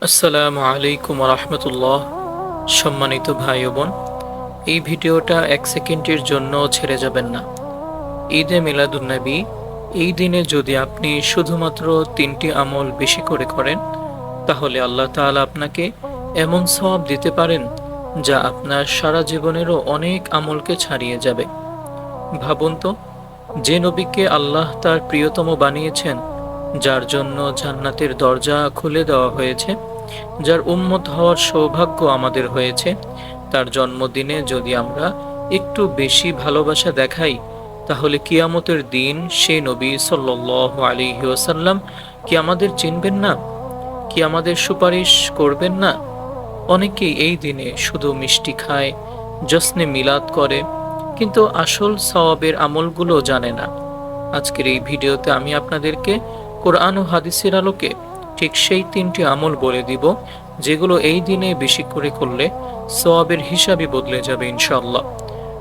আসসালামু আলাইকুম রহমতুল্লাহ। সম্মানিত ভাই ও বোন, এই ভিডিওটা 1 সেকেন্ডের জন্য ছেড়ে যাবেন না। ঈদে মিলাদুন্নবী, এই দিনে যদি আপনি শুধুমাত্র 3টি আমল বেশি করে করেন, তাহলে আল্লাহ তাআলা আপনাকে এমন সওয়াব দিতে পারেন যা আপনার সারা জীবনেরও অনেক আমলকে ছাড়িয়ে যাবে। ভাবুন তো, যে নবীকে আল্লাহ তার প্রিয়তম বানিয়েছেন, যার জন্য জান্নাতের দরজা খুলে দেওয়া হয়েছে, যার উম্মত হওয়ার সৌভাগ্য আমাদের হয়েছে, তার জন্মদিনে যদি আমরা একটু বেশি ভালোবাসা দেখাই, তাহলে কিয়ামতের দিন সেই নবী সাল্লাল্লাহু আলাইহি ওয়াসাল্লাম কি আমাদের চিনবেন না? কি আমাদের সুপারিশ করবেন না? অনেকেই এই দিনে শুধু মিষ্টি খায়, জশ্নে মিলাদ করে, কিন্তু আসল সওয়াবের আমলগুলো জানে না। আজকের এই ভিডিওতে আমি আপনাদেরকে কোরআন ও হাদিসের আলোকে ঠিক সেই 3টি আমল বলে দিব, যেগুলো এই দিনে বেশি করে করলে সওয়াবের হিসাবই বদলে যাবে ইনশাআল্লাহ।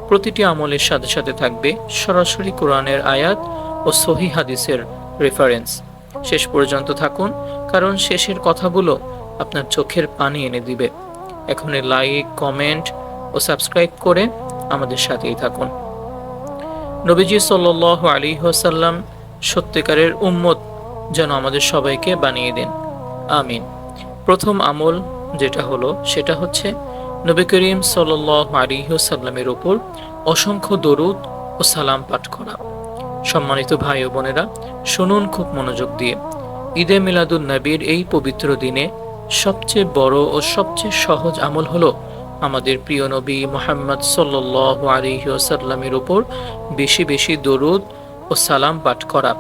প্রতিটি আমলের সাথে সাথে থাকবে সরাসরি কোরআনের আয়াত ও সহিহ হাদিসের রেফারেন্স। শেষ পর্যন্ত থাকুন, কারণ শেষের কথাগুলো আপনার চোখের পানি এনে দিবে। এখনই লাইক, কমেন্ট ও সাবস্ক্রাইব করে আমাদের সাথেই থাকুন। নবীজি সাল্লাল্লাহু আলাইহি ওয়াসাল্লাম সত্যিকারের উম্মত যেন আমাদের সবাইকে বানিয়ে দেন, আমিন। প্রথম আমল সেটা হচ্ছে নবী করিম সাল্লাল্লাহু আলাইহি ওয়াসাল্লামের উপর অসংখ্য দরুদ ও সালাম পাঠ করা। সম্মানিত ভাই ও বোনেরা, শুনুন খুব মনোযোগ দিয়ে। ঈদে মিলাদুন নবীর এই পবিত্র দিনে সবচেয়ে বড় ও সবচেয়ে সহজ আমল হলো আমাদের প্রিয় নবী মুহাম্মদ সাল্লাল্লাহু আলাইহি ওয়াসাল্লামের উপর বেশি বেশি দরুদ ও সালাম পাঠ করা।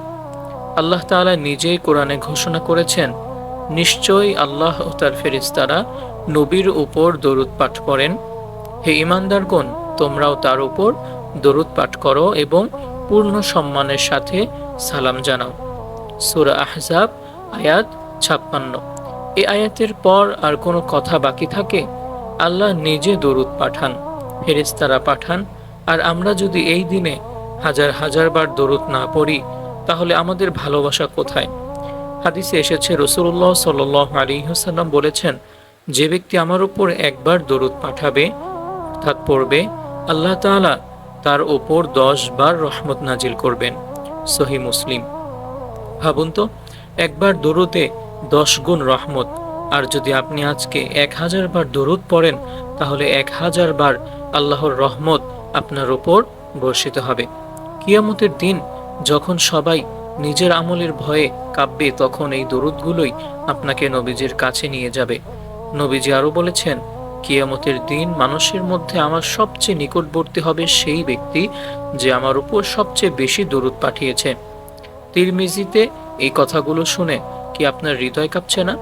আল্লাহ তাআলা নিজেই কোরআনে ঘোষণা করেছেন, নিশ্চয়ই আল্লাহ ও তার ফেরেশতারা নবীর উপর দরুদ পাঠ করেন। হে ঈমানদারগণ, তোমরাও তার উপর দরুদ পাঠ করো এবং পূর্ণ সম্মানের সাথে সালাম জানাও। সূরা আহজাব আয়াত 56। এই আয়াতের পর আর কোনো কথা বাকি থাকে? আল্লাহ নিজে দরুদ পাঠান, ফেরেশতারা পাঠান, আর আমরা যদি এই দিনে হাজার হাজার বার দরুদ না পড়ি, তাহলে আমাদের ভালোবাসা কোথায়? হাদিসে এসেছে, রাসূলুল্লাহ সাল্লাল্লাহু আলাইহি ওয়াসাল্লাম বলেছেন, যে ব্যক্তি আমার উপর একবার দরুদ পাঠাবে অর্থাৎ পড়বে, আল্লাহ তাআলা তার উপর 10 বার রহমত নাজিল করবেন। সহিহ মুসলিম। ভাবুন তো, একবার দরুদে 10 গুণ রহমত। আর যদি আপনি আজকে 1000 বার দরুদ পড়েন, তাহলে 1000 বার আল্লাহর রহমত আপনার উপর বর্ষিত হবে। কিয়ামতের দিন যখন সবাই নিজের আমলের ভয়ে কাঁপবে, তখন এই দরুদগুলোই আপনাকে নবীজির কাছে নিয়ে যাবে। নবীজি আরো বলেছেন, কিয়ামতের দিন মানুষের মধ্যে আমার সবচেয়ে নিকটবর্তী হবে সেই ব্যক্তি যে আমার উপর সবচেয়ে বেশি দরুদ পাঠিয়েছে। তিরমিজিতে এই কথাগুলো শুনে কি আপনার হৃদয় কাঁপছে না?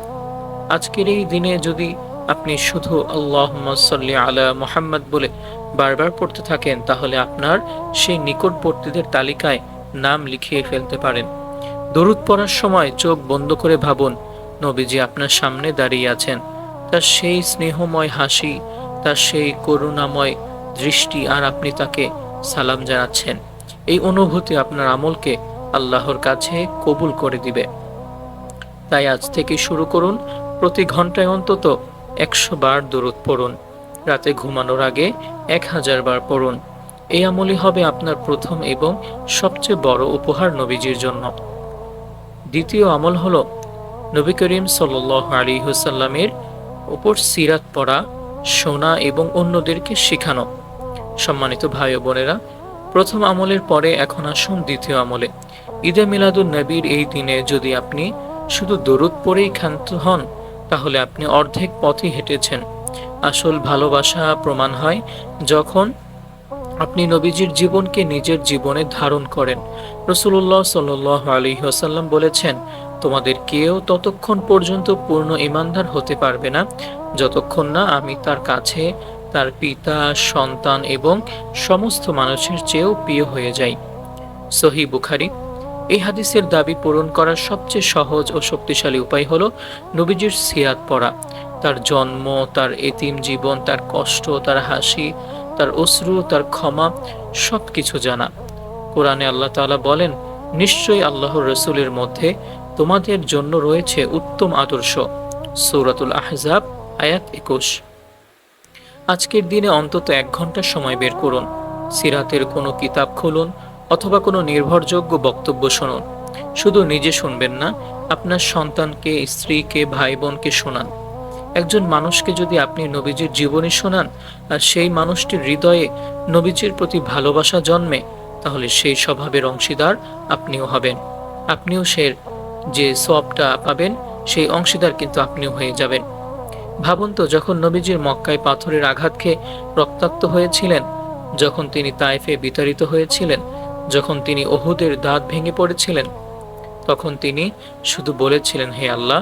আজকের এই দিনে যদি আপনি শুধু আল্লাহুম্মা সাল্লি আলা মুহাম্মাদ বলে বারবার পড়তে থাকেন, তাহলে আপনার সেই নিকটবর্তীদের তালিকায় নাম লিখিয়ে ফেলতে পারেন। দরুদ পড়ার সময় চোখ বন্ধ করে ভাবুন, নবীজি আপনার সামনে দাঁড়িয়ে আছেন। তার সেই স্নেহময় হাসি, তার সেই করুণাময় দৃষ্টি, আর আপনি তাকে সালাম জানাচ্ছেন। এই অনুভূতি আপনার আমলকে আল্লাহর কাছে কবুল করে দিবে। তাই আজ থেকে শুরু করুন, প্রতি ঘন্টায় অন্তত 100 বার দরুদ পড়ুন। রাতে ঘুমানোর আগে 1000 বার পড়ুন। এই আমলই হবে আপনার প্রথম এবং সবচেয়ে বড় উপহার নবীজির জন্য। দ্বিতীয় আমল হলো নবী করিম সাল্লাল্লাহু আলাইহি ওয়াসাল্লামের উপর সিরাত পড়া, শোনা এবং অন্যদেরকে শেখানো। সম্মানিত ভাই ও বোনেরা, প্রথম আমলের পরে এখন আসুন দ্বিতীয় আমলে। ঈদে মিলাদুন নবীর এই দিনে যদি আপনি শুধু দরুদ পড়েই ক্ষান্ত হন, তাহলে আপনি অর্ধেক পথই হেঁটেছেন। আসল ভালোবাসা প্রমাণ হয় যখন আপনি নবীজির জীবনকে নিজের জীবনে ধারণ করেন। রাসূলুল্লাহ সাল্লাল্লাহু আলাইহি ওয়াসাল্লাম বলেছেন, তোমাদের কেউ ততক্ষণ পর্যন্ত পূর্ণ ঈমানদার হতে পারবে না যতক্ষণ না আমি তার কাছে তার পিতা, সন্তান এবং সমস্ত মানুষের চেয়েও প্রিয় হয়ে যাই। সহিহ বুখারী। এই হাদিসের দাবি পূরণ করার সবচেয়ে সহজ ও শক্তিশালী উপায় হলো নবীজির সিরাত পড়া। তার জন্ম, তার এতিম জীবন, তার কষ্ট, তার হাসি, তার অশ্রু, তার ক্ষমা, সবকিছু জানা। কোরআনে আল্লাহ তাআলা বলেন, নিশ্চয়ই আল্লাহর রাসূলের মধ্যে তোমাদের জন্য রয়েছে উত্তম আদর্শ। সূরাতুল আহজাব আয়াত 21। আজকের দিনে অন্তত 1 ঘন্টা সময় বের করুন। সিরাতের কোনো কিতাব খুলুন অথবা কোনো নির্ভরযোগ্য বক্তব্য শুনুন। শুধু নিজে শুনবেন না, আপনার সন্তানকে, স্ত্রীকে, ভাই বোনকে শোনান। একজন মানুষকে যদি আপনি নবীজির জীবনী শোনান আর সেই মানুষটির হৃদয়ে নবীজির প্রতি ভালোবাসা জন্মে, তাহলে সেই স্বভাবের অংশীদার আপনিও হবেন। আপনিও যে সওয়াবটা পাবেন সেই অংশীদার কিন্তু আপনিও হয়ে যাবেন। ভাবুন তো, যখন নবীজির মক্কায় পাথরের আঘাত খেয়ে রক্তাক্ত হয়েছিলেন, যখন তিনি তায়েফে বিতাড়িত হয়েছিলেন, যখন তিনি উহুদের দাঁত ভেঙে পড়েছিলেন, তখন তিনি শুধু বলেছিলেন, হে আল্লাহ,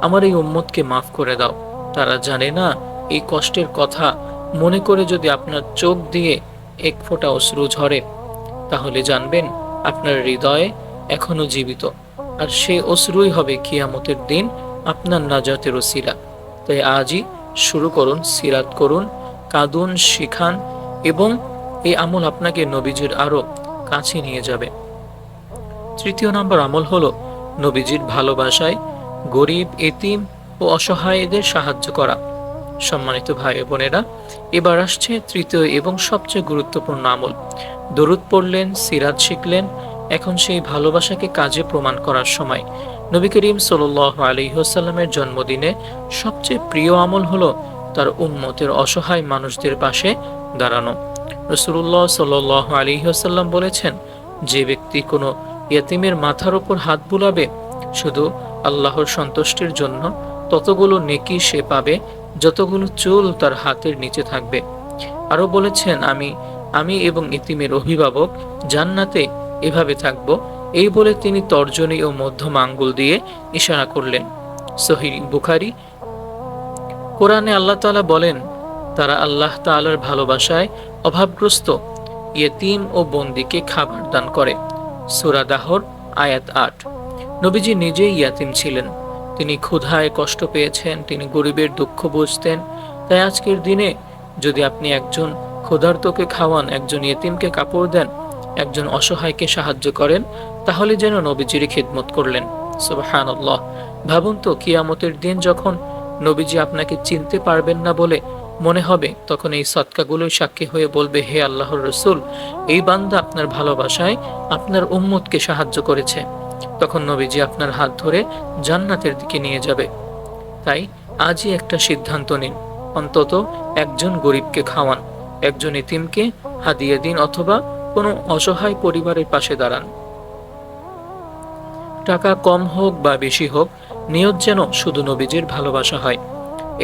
আমার এই উম্মতকে মাফ করে দাও, তারা জানে না এই কষ্টের কথা। মনে করে যদি আপনার চোখ দিয়ে এক ফোঁটা অশ্রু ঝরে, তাহলে জানবেন আপনার হৃদয়ে এখনো জীবিত, আর সে অশ্রুই হবে কিয়ামতের দিন আপনার নাজাতের ওসিলা। তাই আজই শুরু করুন, সিরাত করুন, কাঁদুন, শিখান, এবং এই আমল আপনাকে নবীজির আরো কাছে নিয়ে যাবে। তৃতীয় নম্বর আমল হলো নবীজির ভালোবাসায় গরিব, এতিম ও অসহায়দের সাহায্য করা। সম্মানিত ভাই বোনেরা, এবার আসছে তৃতীয় এবং সবচেয়ে গুরুত্বপূর্ণ আমল। দরুদ পড়লেন, সিরাত শিখলেন, এখন সেই ভালোবাসাকে কাজে প্রমাণ করার সময়। নবী করিম সাল্লাল্লাহু আলাইহি ওয়াসাল্লামের জন্মদিনে সবচেয়ে প্রিয় আমল হলো তার উম্মতের অসহায় মানুষদের পাশে দাঁড়ানো। রাসূলুল্লাহ সাল্লাল্লাহু আলাইহি ওয়াসাল্লাম বলেছেন, যে ব্যক্তি কোনো ইয়েতিমের মাথার উপর হাত বুলাবে, শুধু আল্লাহর সন্তুষ্টির জন্য ততগুলো নেকি সে পাবে যতগুলো চুল তার হাতের নিচে থাকবে। আরো বলেছেন, আমি এবং ইতিমের অভিভাবক জান্নাতে এভাবে থাকব। এই বলে তিনি তর্জনী ও মধ্যম আঙ্গুল দিয়ে ইশারা করলেন। সহিহ বুখারী। কোরআনে আল্লাহ তাআলা বলেন, তারা আল্লাহ তাআলার ভালোবাসায় অভাবগ্রস্ত ইয়েতিম ও বন্দীকে খাবার দান করে। সূরা দাহর আয়াত 8। নবীজি নিজেই ইয়াতিম ছিলেন, তিনি ক্ষুধায় কষ্ট পেয়েছেন, তিনি গরিবের দুঃখ বুঝতেন। তাই আজকের দিনে যদি আপনি একজন ক্ষুধার্তকে খাওয়ান, একজন ইয়েতিমকে কাপড় দেন, একজন অসহায়কে সাহায্য করেন, তাহলে যেন নবীজির খিদমত করলেন। সুবহানাল্লাহ। ভাবুন তো, কিয়ামতের দিন যখন নবীজি আপনাকে চিনতে পারবেন না বলে মনে হবে, তখন এই সদকাগুলোই সাক্ষী হয়ে বলবে, হে আল্লাহর রাসূল, এই বান্দা আপনার ভালোবাসায় আপনার উম্মতকে সাহায্য করেছে। তখন নবীজি আপনার হাত ধরে জান্নাতের দিকে নিয়ে যাবে। তাই আজই একটা সিদ্ধান্ত নিন, অন্তত একজন গরিবকে খাওয়ান, একজন এতিমকে হাদিয়া দিন, অথবা কোনো অসহায় পরিবারের পাশে দাঁড়ান। টাকা কম হোক বা বেশি হোক, নিয়ত যেন শুধু নবীজির ভালোবাসা হয়।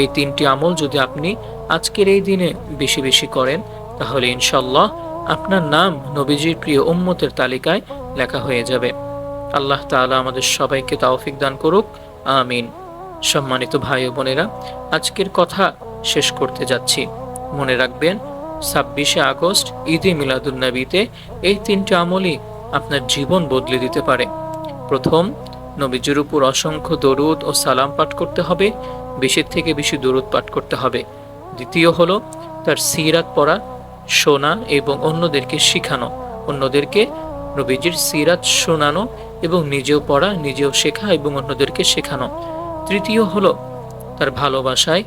এই 3টি আমল যদি আপনি আজকের এই দিনে বেশি বেশি করেন, তাহলে ইনশাআল্লাহ আপনার নাম নবীজির প্রিয় উম্মতের তালিকায় লেখা হয়ে যাবে। আল্লাহ তাআলা আমাদের সবাইকে তৌফিক দান করুক, আমিন। সম্মানিত ভাই ও বোনেরা, আজকের কথা শেষ করতে যাচ্ছি। মনে রাখবেন, 26শে আগস্ট ঈদে মিলাদুন্নবীতে এই 3টি আমলই আপনার জীবন বদলে দিতে পারে। প্রথম, নবীজির উপর অসংখ্য দরুদ ও সালাম পাঠ করতে হবে, বেশি থেকে বেশি দরুদ পাঠ করতে হবে। দ্বিতীয় হলো তার সিরাত পড়া, শোনা এবং অন্যদেরকে শিখানো, অন্যদেরকে নবীজির সিরাত শোনানো এবং নিজেও পড়া, নিজেও শেখা এবং অন্যদেরকে শেখানো। তৃতীয় হলো তার ভালোবাসায়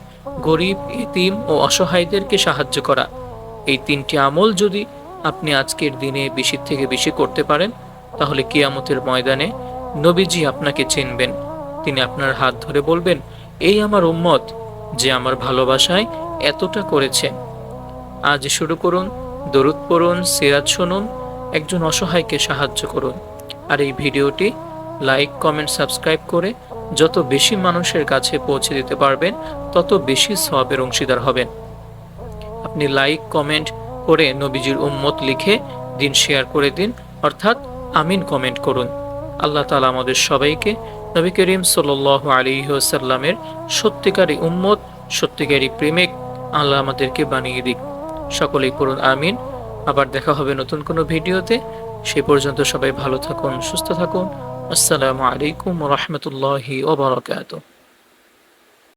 গরিব, এতিম ও অসহায়দেরকে সাহায্য করা। এই 3টি আমল যদি আপনি আজকের দিনে বেশি থেকে বেশি করতে পারেন, তাহলে কিয়ামতের ময়দানে নবীজি আপনাকে চিনবেন। তিনি আপনার হাত ধরে বলবেন, এই আমার উম্মত, যে আমার ভালোবাসায় এতটা করেছে। আজ শুরু করুন, দরুদ পড়ুন, সিরাত শুনুন, একজন অসহায়কে সাহায্য করুন। আর এই ভিডিওটি লাইক, কমেন্ট, সাবস্ক্রাইব করে যত বেশি মানুষের কাছে পৌঁছে দিতে পারবেন, তত বেশি সওয়াবের অংশীদার হবেন। আপনি লাইক, কমেন্ট করে নবীজির উম্মত লিখে দিন, শেয়ার করে দিন, অর্থাৎ আমিন কমেন্ট করুন। আল্লাহ তাআলা আমাদের সবাইকে নবী করিম সাল্লাল্লাহু আলাইহি ওয়াসাল্লামের সত্যিকারী উম্মত, সত্যিকারী প্রেমিক আল্লাহ আমাদেরকে বানিয়ে দিক। সকলেই পড়ুন আমিন। আবার দেখা হবে নতুন কোনো ভিডিওতে। সেই পর্যন্ত সবাই ভালো থাকুন, সুস্থ থাকুন। আসসালামু আলাইকুম ওয়া রাহমাতুল্লাহি ওয়া বারাকাতুহু।